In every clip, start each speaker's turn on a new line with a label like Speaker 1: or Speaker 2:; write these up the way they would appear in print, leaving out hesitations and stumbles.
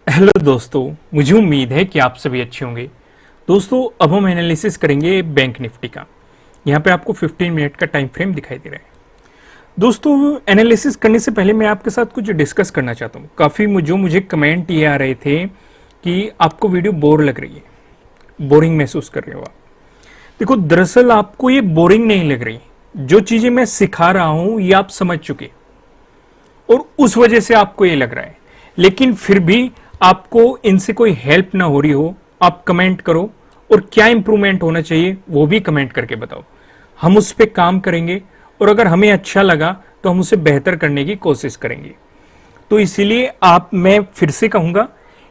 Speaker 1: Hello दोस्तों, मुझे उम्मीद है कि आप सभी अच्छे होंगे। दोस्तों, अब हम एनालिसिस करेंगे बैंक निफ्टी का। यहाँ पे आपको 15 मिनट का टाइम फ्रेम दिखाई दे रहा है। दोस्तों, एनालिसिस करने से पहले मैं आपके साथ कुछ डिस्कस करना चाहता हूँ। काफ़ी मुझे कमेंट ये आ रहे थे कि आपको वीडियो बोर लग रही है, बोरिंग महसूस कर रहे हो आप। देखो, दरअसल आपको ये बोरिंग नहीं लग रही। जो चीज़ें मैं सिखा रहा हूँ ये आप समझ चुके और उस वजह से आपको ये लग रहा है। लेकिन फिर भी आपको इनसे कोई हेल्प ना हो रही हो, आप कमेंट करो और क्या इंप्रूवमेंट होना चाहिए वो भी कमेंट करके बताओ। हम उस पर काम करेंगे और अगर हमें अच्छा लगा तो हम उसे बेहतर करने की कोशिश करेंगे। तो इसीलिए मैं फिर से कहूंगा,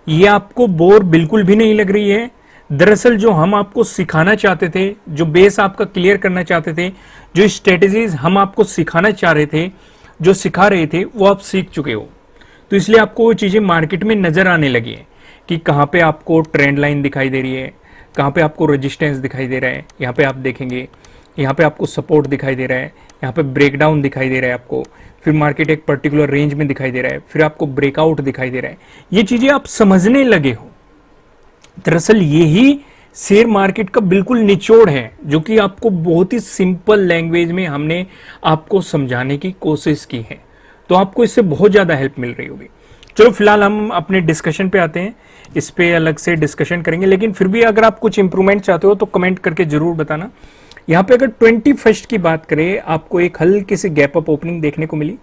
Speaker 1: ये आपको बोर बिल्कुल भी नहीं लग रही है। दरअसल जो हम आपको सिखाना चाहते थे, जो बेस आपका क्लियर करना चाहते थे, जो स्ट्रेटेजीज हम आपको सिखाना चाह रहे थे, जो सिखा रहे थे, वो आप सीख चुके हो। तो इसलिए आपको वो चीजें मार्केट में नजर आने लगी है कि कहां पे आपको ट्रेंड लाइन दिखाई दे रही है, कहां पे आपको रेजिस्टेंस दिखाई दे रहा है। यहाँ पे आप देखेंगे, यहाँ पे आपको सपोर्ट दिखाई दे रहा है, यहाँ पे ब्रेकडाउन दिखाई दे रहा है आपको, फिर मार्केट एक पर्टिकुलर रेंज में दिखाई दे रहा है, फिर आपको ब्रेकआउट दिखाई दे रहा है। ये चीजें आप समझने लगे हो। दरअसल यही शेयर मार्केट का बिल्कुल निचोड़ है, जो कि आपको बहुत ही सिंपल लैंग्वेज में हमने आपको समझाने की कोशिश की है। तो आपको इससे बहुत ज्यादा हेल्प मिल रही होगी। चलो फिलहाल हम अपने डिस्कशन पे आते हैं, इस पे अलग से डिस्कशन करेंगे। लेकिन फिर भी अगर आप कुछ इंप्रूवमेंट चाहते हो तो कमेंट करके जरूर बताना। यहाँ पे अगर 21 की बात करें, आपको एक हल्की सी गैप अप ओपनिंग देखने को मिली,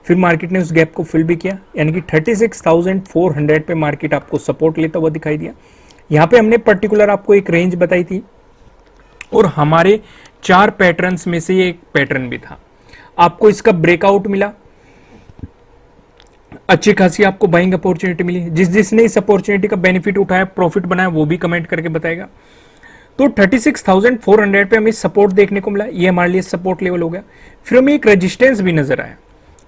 Speaker 1: फिर मार्केट ने उस गैप को फिल भी किया, यानी कि 36,400 पे मार्केट आपको सपोर्ट लेता हुआ दिखाई दिया। यहाँ पे हमने पर्टिकुलर आपको एक रेंज बताई थी और हमारे 4 पैटर्न्स में से ये एक पैटर्न भी था। आपको इसका ब्रेकआउट मिला, अच्छी खासी आपको बाइंग अपॉर्चुनिटी मिली। जिसने इस अपॉर्चुनिटी का बेनिफिट उठाया, प्रॉफिट बनाया, वो भी कमेंट करके बताएगा। तो 36,400 पे हमें सपोर्ट देखने को मिला, ये हमारे लिए सपोर्ट लेवल हो गया। फिर हमें एक रेजिस्टेंस भी नजर आया,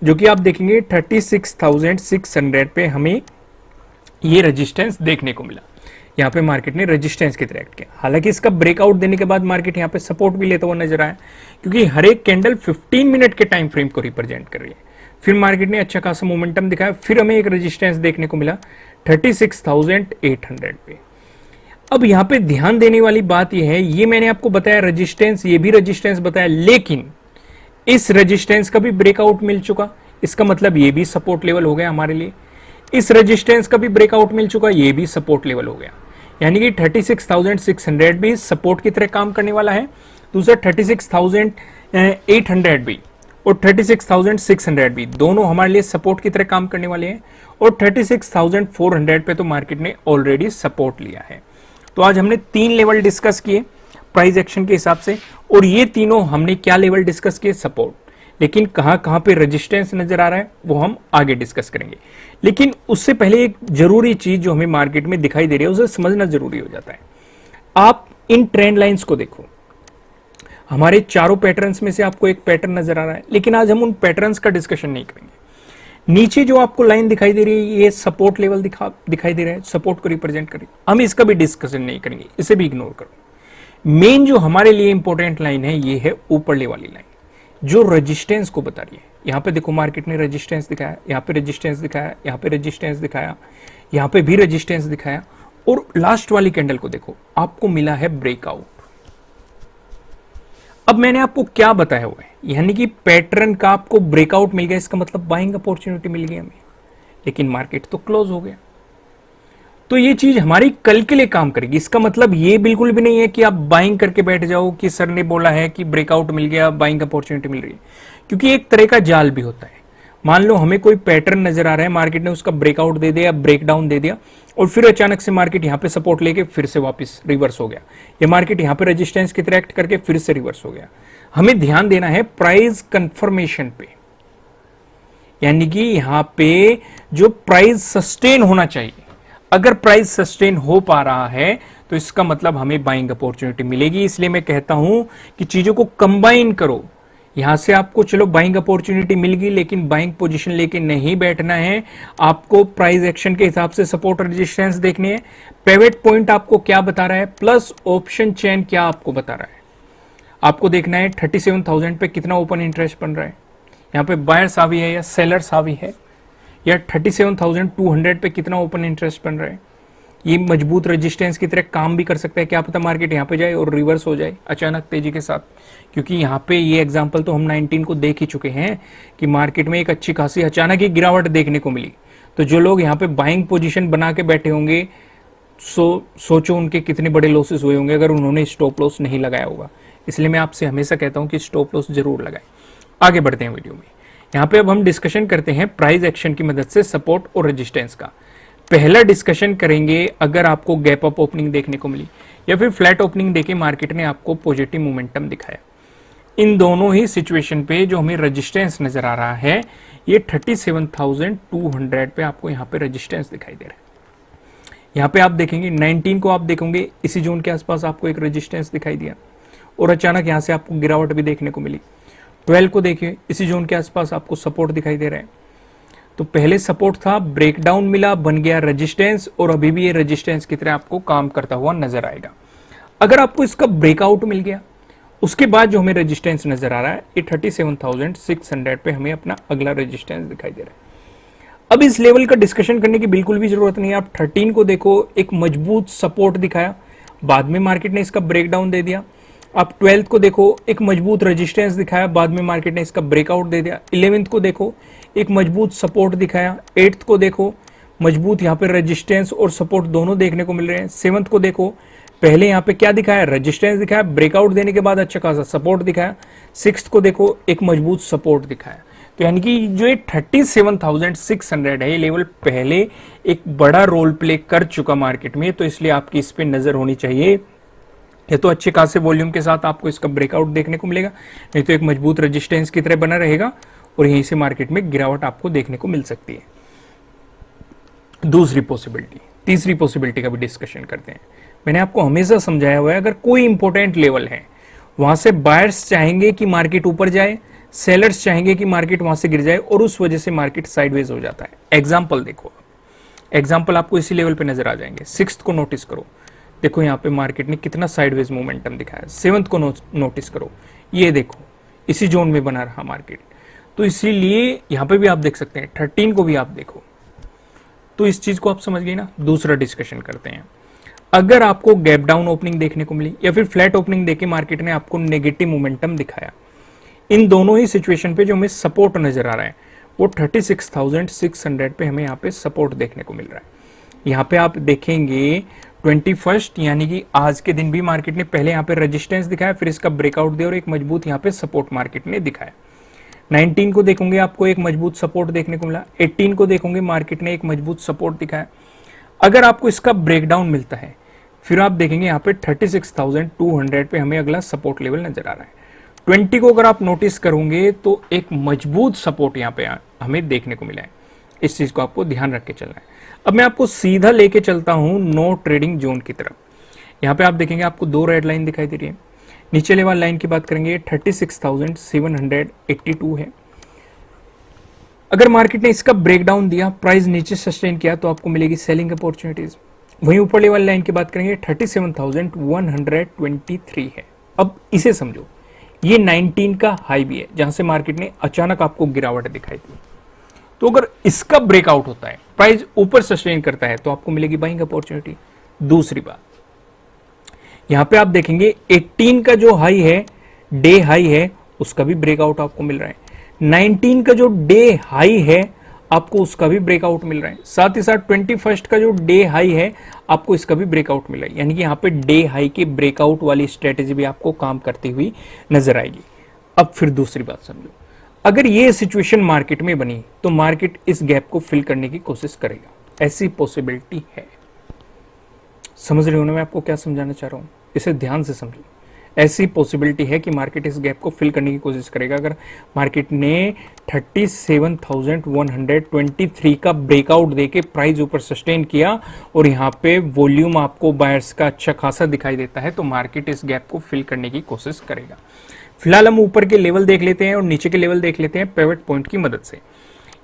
Speaker 1: जो कि आप देखेंगे 36,600 पे हमें ये रेजिस्टेंस देखने को मिला। यहाँ पे मार्केट ने रेजिस्टेंस की तरह एक्ट किया। हालांकि इसका ब्रेकआउट देने के बाद मार्केट यहाँ पे सपोर्ट भी लेता हुआ नजर आया, क्योंकि हर एक कैंडल 15 मिनट के टाइम फ्रेम को रिप्रेजेंट कर रही है। फिर मार्केट ने अच्छा खासा मोमेंटम दिखाया, फिर हमें एक रेजिस्टेंस देखने को मिला 36,800 पे। अब यहाँ पे ध्यान देने वाली बात यह है, ये मैंने आपको बताया रेजिस्टेंस, ये भी रेजिस्टेंस बताया, लेकिन इस रेजिस्टेंस का भी ब्रेकआउट मिल चुका। इसका मतलब ये भी सपोर्ट लेवल हो गया हमारे लिए। इस रेजिस्टेंस का भी ब्रेकआउट मिल चुका, ये भी सपोर्ट लेवल हो गया। यानी कि 36,600 भी सपोर्ट की तरह काम करने वाला है। दूसरा 36,800 भी और 36,600 भी दोनों हमारे लिए सपोर्ट की तरह काम करने वाले हैं। और 36,400 पे तो मार्केट ने ऑलरेडी सपोर्ट लिया है। तो आज हमने 3 लेवल डिस्कस किए प्राइस एक्शन के हिसाब से, और ये तीनों हमने क्या लेवल डिस्कस किए, सपोर्ट। लेकिन कहां कहां पे रेजिस्टेंस नजर आ रहा है वो हम आगे डिस्कस करेंगे। लेकिन उससे पहले एक जरूरी चीज जो हमें मार्केट में दिखाई दे रही है उसे समझना जरूरी हो जाता है। आप इन ट्रेंड लाइंस को देखो, हमारे चारों पैटर्न्स में से आपको एक पैटर्न नजर आ रहा है, लेकिन आज हम उन पैटर्न्स का डिस्कशन नहीं करेंगे। नीचे जो आपको लाइन दिखाई दे रही है, ये सपोर्ट लेवल दिखाई दे रहा है, सपोर्ट को रिप्रेजेंट करें। हम इसका भी डिस्कशन नहीं करेंगे, इसे भी इग्नोर करो। मेन जो हमारे लिए इंपॉर्टेंट लाइन है, ये है ऊपरले वाली लाइन, जो रेजिस्टेंस को बता रही है। यहां पे देखो, मार्केट ने रेजिस्टेंस दिखाया, यहां पे रेजिस्टेंस दिखाया, यहां पे रेजिस्टेंस दिखाया, यहां पे भी रेजिस्टेंस दिखाया, और लास्ट वाली कैंडल को देखो, आपको मिला है ब्रेकआउट। अब मैंने आपको क्या बताया हुआ है, यानी कि पैटर्न का आपको ब्रेकआउट मिल गया, इसका मतलब बाइंग अपॉर्चुनिटी मिल गई हमें। लेकिन मार्केट तो क्लोज हो गया, तो ये चीज हमारी कल के लिए काम करेगी। इसका मतलब ये बिल्कुल भी नहीं है कि आप बाइंग करके बैठ जाओ कि सर ने बोला है कि ब्रेकआउट मिल गया, बाइंग अपॉर्चुनिटी मिल रही है, क्योंकि एक तरह का जाल भी होता है। मान लो हमें कोई पैटर्न नजर आ रहा है, मार्केट ने उसका ब्रेकआउट दे दिया, ब्रेकडाउन दे दिया, और फिर अचानक से मार्केट यहां पे सपोर्ट लेके फिर से वापस रिवर्स हो गया, या मार्केट यहां पे रेजिस्टेंस की तरह एक्ट करके फिर से रिवर्स हो गया। हमें ध्यान देना है प्राइस कंफर्मेशन पे, यानी कि यहां पे जो प्राइस सस्टेन होना चाहिए, अगर प्राइस सस्टेन हो पा रहा है तो इसका मतलब हमें बाइंग अपॉर्चुनिटी मिलेगी। इसलिए मैं कहता हूं कि चीजों को कंबाइन करो। यहां से आपको चलो बाइंग अपॉर्चुनिटी मिल गई, लेकिन बाइंग पोजीशन लेके नहीं बैठना है। आपको प्राइस एक्शन के हिसाब से सपोर्ट और रेजिस्टेंस देखने हैं। पिवट पॉइंट आपको क्या बता रहा है, प्लस ऑप्शन चेन क्या आपको बता रहा है, आपको देखना है 37,000 पे कितना ओपन इंटरेस्ट बन रहा है, यहाँ पे बायर्स हावी है या सेलर्स हावी है, या 37,200 पे कितना ओपन इंटरेस्ट बन रहा है। ये मजबूत रेजिस्टेंस की तरह काम भी कर सकता है। क्या पता मार्केट यहाँ पे जाए और रिवर्स हो जाए अचानक तेजी के साथ, क्योंकि यहाँ पे ये एग्जांपल तो हम 19 को देख ही चुके हैं कि मार्केट में एक अच्छी खासी अचानक ही गिरावट देखने को मिली। तो जो लोग यहाँ पे बाइंग पोजीशन बना के बैठे होंगे, सोचो उनके कितने बड़े लॉसेस हुए होंगे अगर उन्होंने स्टॉप लॉस नहीं लगाया होगा। इसलिए मैं आपसे हमेशा कहता हूं कि स्टॉप लॉस जरूर लगाएं। आगे बढ़ते हैं वीडियो में। यहाँ पे अब हम डिस्कशन करते हैं प्राइस एक्शन की मदद से सपोर्ट और रेजिस्टेंस का। पहला डिस्कशन करेंगे अगर आपको गैप अप ओपनिंग देखने को मिली या फिर फ्लैट ओपनिंग देके मार्केट ने आपको पॉजिटिव मोमेंटम दिखाया। इन दोनों ही सिचुएशन पे जो हमें रेजिस्टेंस नजर आ रहा है, ये 37,200 पे आपको यहाँ पे रेजिस्टेंस दिखाई दे रहा है। यहाँ पे आप देखेंगे 19 को आप देखेंगे इसी जोन के आसपास आपको एक रेजिस्टेंस दिखाई दिया और अचानक यहाँ से आपको गिरावट भी देखने को मिली। 12 को देखिए इसी जोन के आसपास आपको सपोर्ट दिखाई दे रहा है। तो पहले सपोर्ट था, ब्रेकडाउन मिला, बन गया रेजिस्टेंस और अभी भी ये रेजिस्टेंस की तरह आपको काम करता हुआ नजर आएगा। अगर आपको इसका ब्रेकआउट मिल गया उसके बाद जो हमें रेजिस्टेंस नजर आ रहा है ये 37,600 पे हमें अपना अगला रेजिस्टेंस दिखाई दे रहा है। अब इस लेवल का डिस्कशन करने की बिल्कुल भी जरूरत नहीं है। आप 13 को देखो, एक मजबूत सपोर्ट दिखाया, बाद में मार्केट ने इसका ब्रेकडाउन दे दिया। आप 12 को देखो, एक मजबूत रेजिस्टेंस दिखाया, बाद में मार्केट ने इसका ब्रेकआउट दे दिया। 11 को देखो, एक मजबूत सपोर्ट दिखाया। 8 को देखो, मजबूत यहाँ पे रेजिस्टेंस और सपोर्ट दोनों देखने को मिल रहे हैं। 7 को देखो, पहले यहाँ पे क्या दिखाया, रेजिस्टेंस दिखाया, ब्रेकआउट देने के बाद अच्छा खासा सपोर्ट दिखाया। 6 को देखो, एक मजबूत सपोर्ट दिखाया। तो यानी कि जो ये 37,600 है, ये लेवल पहले एक बड़ा रोल प्ले कर चुका मार्केट में, तो इसलिए आपकी इस पे नजर होनी चाहिए। या तो अच्छे खासे वॉल्यूम के साथ आपको इसका ब्रेकआउट देखने को मिलेगा, नहीं तो एक मजबूत रेजिस्टेंस की तरह बना रहेगा और यहीं से मार्केट में गिरावट आपको देखने को मिल सकती है। दूसरी पॉसिबिलिटी, तीसरी पॉसिबिलिटी का भी डिस्कशन करते हैं। मैंने आपको हमेशा समझाया हुआ है, अगर कोई इंपॉर्टेंट लेवल है वहां से बायर्स चाहेंगे कि मार्केट ऊपर जाए, सेलर्स चाहेंगे कि मार्केट वहां से गिर जाए और उस वजह से मार्केट साइडवेज हो जाता है। एग्जांपल देखो, एग्जांपल आपको इसी लेवल पे नजर आ जाएंगे। 6 को नोटिस करो, देखो यहाँ पे मार्केट ने कितना साइडवेज मोमेंटम दिखाया। 7 को नोटिस करो, ये देखो इसी जोन में बना रहा मार्केट। तो इसीलिए यहाँ पे भी आप देख सकते हैं, 13 को भी आप देखो। तो इस चीज को आप समझ गए ना। दूसरा डिस्कशन करते हैं, अगर आपको गैप डाउन ओपनिंग देखने को मिली या फिर फ्लैट ओपनिंग देके मार्केट ने आपको नेगेटिव मोमेंटम दिखाया, इन दोनों ही सिचुएशन पे जो हमें सपोर्ट नजर आ रहा है वो 36,600 पे हमें यहाँ पे सपोर्ट देखने को मिल रहा है। यहाँ पे आप देखेंगे 21 यानी कि आज के दिन भी मार्केट ने पहले यहाँ पे रेजिस्टेंस दिखाया, फिर इसका ब्रेकआउट दिया और एक मजबूत यहाँ पे सपोर्ट मार्केट ने दिखाया। 19 को देखोगे आपको एक मजबूत सपोर्ट देखने को मिला। 18 को देखोगे मार्केट ने एक मजबूत सपोर्ट दिखाया। अगर आपको इसका ब्रेकडाउन मिलता है फिर आप देखेंगे यहाँ पे 36,200 पे हमें अगला सपोर्ट लेवल नजर आ रहा है। 20 को अगर आप नोटिस करोगे तो एक मजबूत सपोर्ट यहाँ पे हमें देखने को मिला है। इस चीज को आपको ध्यान रख के चलना है। अब मैं आपको सीधा लेके चलता हूं नो ट्रेडिंग जोन की तरफ। यहाँ पे आप देखेंगे आपको दो रेड लाइन दिखाई दे रही है। नीचे लेवल लाइन की बात करेंगे 36,782 है। अगर मार्केट ने इसका ब्रेकडाउन दिया, प्राइस नीचे सस्टेन किया तो आपको मिलेगी सेलिंग अपॉर्चुनिटीज। वहीं ऊपर लेवल लाइन की बात करेंगे 37,123 है। अब इसे समझो, ये 19 का हाई भी है जहां से मार्केट ने अचानक आपको गिरावट दिखाई दी। तो अगर इसका ब्रेकआउट होता है, प्राइस ऊपर सस्टेन करता है तो आपको मिलेगी बाइंग अपॉर्चुनिटी। दूसरी बात, यहां पे आप देखेंगे 18 का जो हाई है, डे हाई है, उसका भी ब्रेकआउट आपको मिल रहा है। 19 का जो डे हाई है आपको उसका भी ब्रेकआउट मिल रहा है। साथ ही साथ 21 का जो डे हाई है आपको इसका भी ब्रेकआउट मिला है। यानी कि यहाँ पे डे हाई के ब्रेकआउट वाली स्ट्रेटेजी भी आपको काम करती हुई नजर आएगी। अब फिर दूसरी बात समझो, अगर ये सिचुएशन मार्केट में बनी तो मार्केट इस गैप को फिल करने की कोशिश करेगा, ऐसी पॉसिबिलिटी है। समझ रहे हो ना मैं आपको क्या समझाना चाह रहा हूं? इसे ध्यान से समझो। ऐसी पॉसिबिलिटी है कि मार्केट इस गैप को फिल करने की कोशिश करेगा। अगर मार्केट ने 37,123 का ब्रेकआउट देके प्राइस ऊपर सस्टेन किया और यहाँ पे वॉल्यूम आपको बायर्स का अच्छा खासा दिखाई देता है तो मार्केट इस गैप को फिल करने की कोशिश करेगा। फिलहाल हम ऊपर के लेवल देख लेते हैं और नीचे के लेवल देख लेते हैं पिवट पॉइंट की मदद से।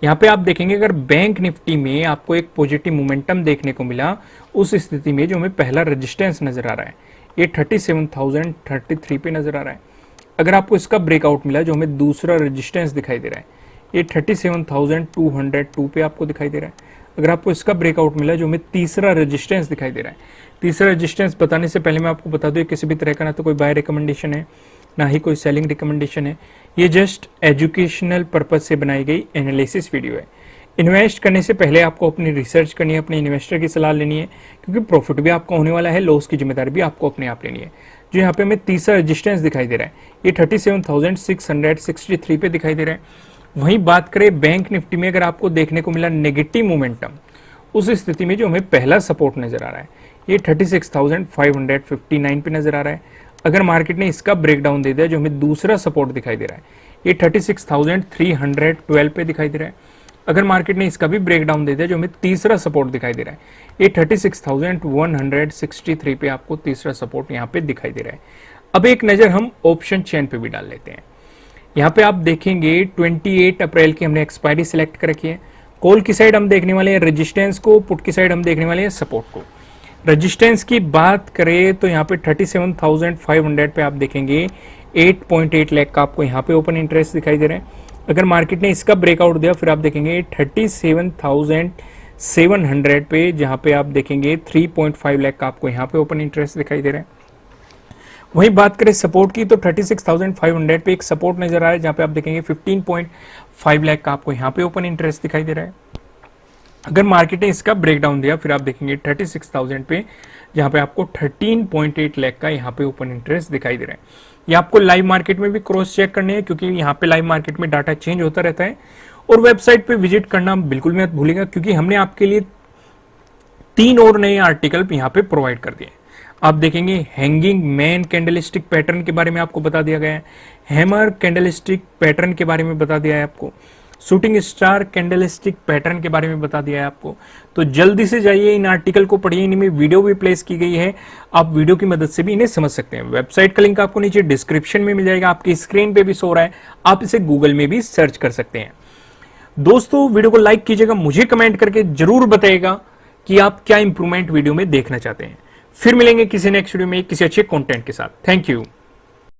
Speaker 1: यहाँ पे आप देखेंगे अगर बैंक निफ्टी में आपको एक पॉजिटिव मोमेंटम देखने को मिला, उस स्थिति में जो हमें पहला रेजिस्टेंस नजर आ रहा है ये 37,033 पे नजर आ रहा है। अगर आपको इसका ब्रेकआउट मिला, जो हमें दूसरा रेजिस्टेंस दिखाई दे रहा है ये 37,202 पे आपको दिखाई दे रहा है। अगर आपको इसका ब्रेकआउट मिला, जो हमें तीसरा रेजिस्टेंस दिखाई दे रहा है, तीसरा रेजिस्टेंस बताने से पहले मैं आपको बता दूं, किसी भी तरह का ना तो कोई बाय रिकमेंडेशन है, ना ही कोई सेलिंग रिकमेंडेशन है। ये जस्ट एजुकेशनल पर्पज से बनाई गई एनालिसिस वीडियो है। इन्वेस्ट करने से पहले आपको अपनी रिसर्च करनी है, अपने इन्वेस्टर की सलाह लेनी है, क्योंकि प्रॉफिट भी आपका होने वाला है, लॉस की जिम्मेदारी भी आपको अपने आप लेनी है। जो यहाँ पे हमें तीसरा रेजिस्टेंस दिखाई दे रहा है, ये 37,663 पे दिखाई दे रहा है। वहीं बात करें बैंक निफ्टी में, अगर आपको देखने को मिला नेगेटिव मोमेंटम, उस स्थिति में जो हमें पहला सपोर्ट नजर आ रहा है, ये 36,559 पे नजर आ रहा है। अगर मार्केट ने इसका ब्रेकडाउन दे दिया, जो हमें दूसरा सपोर्ट दिखाई दे रहा है, ये 36,312 पे दिखाई दे रहा है। अगर मार्केट ने इसका भी ब्रेकडाउन दे दिया, जो हमें तीसरा सपोर्ट दिखाई दे रहा है, ये 36,163 पे आपको तीसरा सपोर्ट यहाँ पे दिखाई दे रहा है। अब एक नजर हम ऑप्शन चेन पे भी डाल लेते हैं। यहाँ पे आप देखेंगे 28 अप्रैल की हमने एक्सपायरी सिलेक्ट कर रखी है। कॉल की साइड हम देखने वाले हैं रेजिस्टेंस को, पुट की साइड हम देखने वाले हैं सपोर्ट को। रेजिस्टेंस की बात करें तो यहाँ पे 37,500 पे आप देखेंगे 8.8 लाख का आपको यहाँ पे ओपन इंटरेस्ट दिखाई दे रहा है। अगर मार्केट ने इसका ब्रेकआउट दिया, फिर आप देखेंगे 37,700 पे, जहां पे आप देखेंगे 3.5 लाख का आपको यहाँ पे ओपन इंटरेस्ट दिखाई दे रहा है। वहीं बात करें सपोर्ट की तो 36,500 पे एक सपोर्ट नजर आ रहा है, जहां पे आप देखेंगे 15.5 लाख का आपको यहाँ पे ओपन इंटरेस्ट दिखाई दे रहा है। अगर मार्केट ने इसका ब्रेकडाउन दिया, फिर आप देखेंगे 36,000 पे, जहां पे आपको 13.8 लाख का यहाँ पे ओपन इंटरेस्ट दिखाई दे रहा है। ये आपको लाइव मार्केट में भी क्रॉस चेक करनी है, क्योंकि यहाँ पे लाइव मार्केट में डाटा चेंज होता रहता है। और वेबसाइट पे विजिट करना बिल्कुल मत भूलिएगा, क्योंकि हमने आपके लिए 3 और नए आर्टिकल यहाँ पे प्रोवाइड कर दिए। आप देखेंगे हैंगिंग मैन कैंडलस्टिक पैटर्न के बारे में आपको बता दिया गया है, हैमर कैंडलस्टिक पैटर्न के बारे में बता दिया है आपको, शूटिंग स्टार कैंडलस्टिक पैटर्न के बारे में बता दिया है आपको। तो जल्दी से जाइए, इन आर्टिकल को पढ़िए, इनमें वीडियो भी प्लेस की गई है, आप वीडियो की मदद से भी इन्हें समझ सकते हैं। वेबसाइट का लिंक आपको नीचे डिस्क्रिप्शन में मिल जाएगा, आपकी स्क्रीन पे भी शो रहा है, आप इसे गूगल में भी सर्च कर सकते हैं। दोस्तों, वीडियो को लाइक कीजिएगा, मुझे कमेंट करके जरूर बताइएगा कि आप क्या इंप्रूवमेंट वीडियो में देखना चाहते हैं। फिर मिलेंगे किसी नेक्स्ट वीडियो में किसी अच्छे कंटेंट के साथ। Thank you.